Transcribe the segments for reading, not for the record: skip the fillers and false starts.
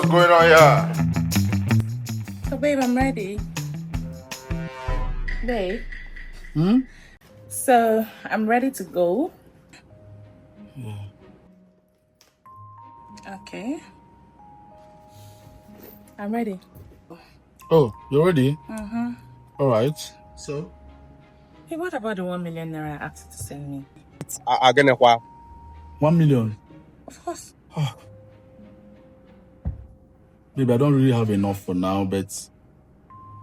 going on here? So, babe, I'm ready. Babe. So, I'm ready to go. Yeah. Okay. I'm ready. Oh, you're ready? Mm-hmm. All right. So? Hey, what about the 1 million naira I asked you to send me? Again, 1 million. Of course. Baby, I don't really have enough for now, but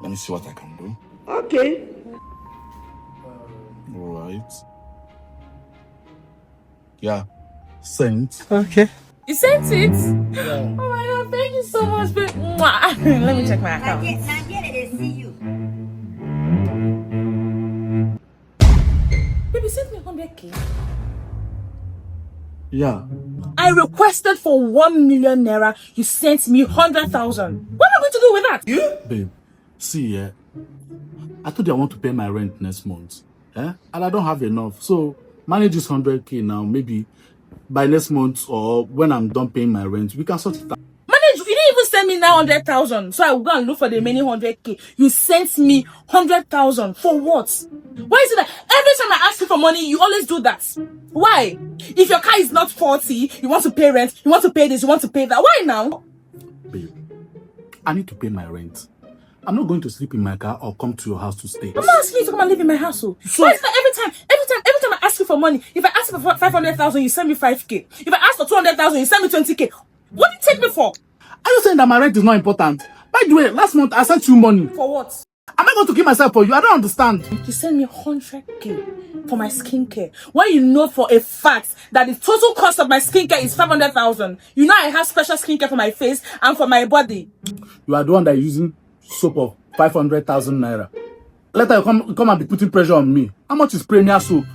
let me see what I can do. Okay. All right. Yeah. Sent. Okay. You sent it? Yeah. Oh my god, thank you so much, babe. Mwah. Let me check my account. Baby, send me 100K. Yeah. I requested for 1 million naira. You sent me 100,000. What am I going to do with that? Babe, see, yeah. I told you I want to pay my rent next month. And I don't have enough. So manage this 100K now. Maybe by next month or when I'm done paying my rent, we can sort it out. Manage, you didn't even send me 900,000. So I will go and look for the remaining 100K. You sent me 100,000. For what? Why is it that every time I ask you for money, you always do that? Why? If your car is not 40, you want to pay rent, you want to pay this, you want to pay that. Why now? Babe, I need to pay my rent. I'm not going to sleep in my car or come to your house to stay. I'm not asking you to come and live in my house. So why is that every time I ask you for money, if I ask you for 500,000, you send me 5K. If I ask for 200,000, you send me 20K. What do you take me for? Are you saying that my rent is not important? By the way, last month I sent you money. For what? Am I going to kill myself for you? I don't understand. You send me 100K for my skincare. When you know for a fact that the total cost of my skincare is 500,000. You know I have special skincare for my face and for my body. You are the one that is using soap of 500,000 naira. Later you come and be putting pressure on me. How much is Premier soap?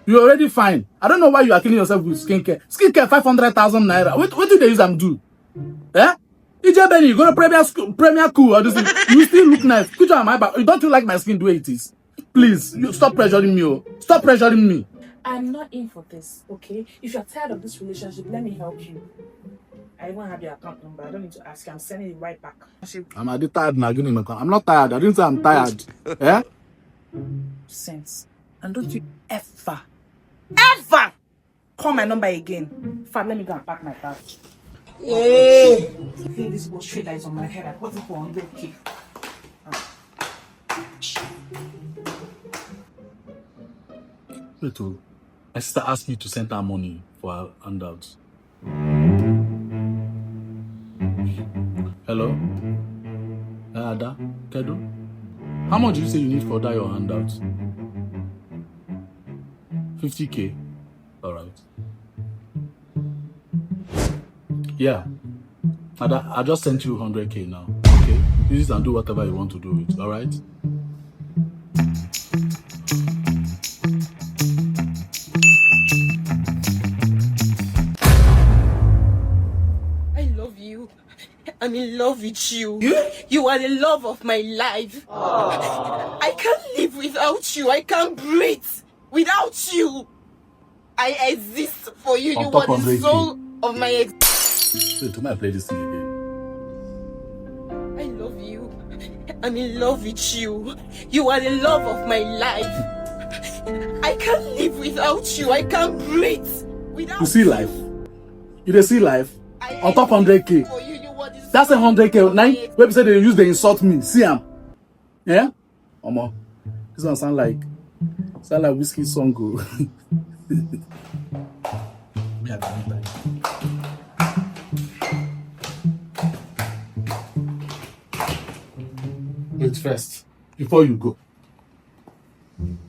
You're already fine. I don't know why you are killing yourself with skincare. Skincare 500,000 naira. What do they use and do? EJ Benny, you go to Premier Cool or this thing. You still look nice. Picture on my back. Don't you like my skin the way it is? Please, you stop pressuring me. Oh. Stop pressuring me. I'm not in for this, okay? If you're tired of this relationship, let me help you. I even have your account number. I don't need to ask you. I'm sending it right back. I'm already tired now. I'm not tired. I didn't say I'm tired. Sense. And don't you ever call my number again. Fab, let me go and pack my bag. I think this bullshit that is on my head. I put it for 100K. Wait, my sister asked me to send her money for her handouts. Hello? Ada? Kedo? How much do you say you need for that your handouts? 50K? Alright. Yeah. Ada, I just sent you 100K now. Okay? Use it and do whatever you want to do with it. Alright? I'm in love with you. You are the love of my life. I can't live without you. I can't breathe without you. I exist for you. You are the soul of my existence. Wait, tomorrow I play this thing again. I love you. I'm in love with you. You are the love of my life. I can't live without you. I can't breathe without you. You see life? You see life? On top 100K. That's a 100K. Now, where say they use, they insult me. See him? Yeah? Omo, this one sound like whiskey song. Go. Wait first, before you go.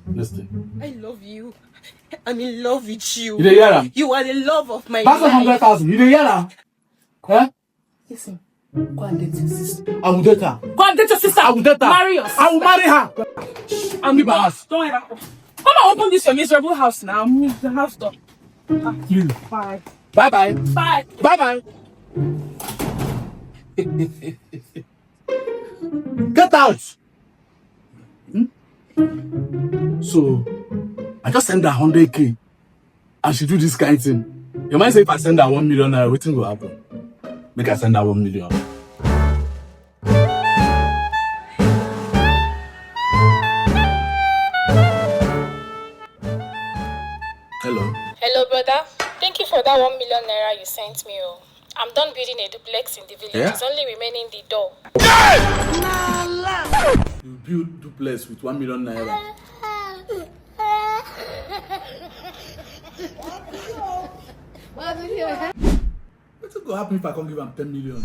Listen. I love you. I'm in love with you. You hear him? You are the love of my life. That's 100,000. You hear him? Listen. Go and date your sister. I will date her. Go and date your sister. I will date her. Marry your sister. I will marry her. I'm the boss. Don't ever. Come on, open this your miserable house now. Move the house door. Please. Bye. Bye bye. Bye. Bye bye. Get out. So, I just send her 100K and she do this kind of thing. You might say if I send her 1 million naira, what will happen? Make I send that 1 million. Hello. Hello, brother. Thank you for that 1 million naira you sent me. Oh. I'm done building a duplex in the village. Yeah? It's only remaining the door. You build duplex with 1 million naira. What's going to happen if I can't give him 10 million?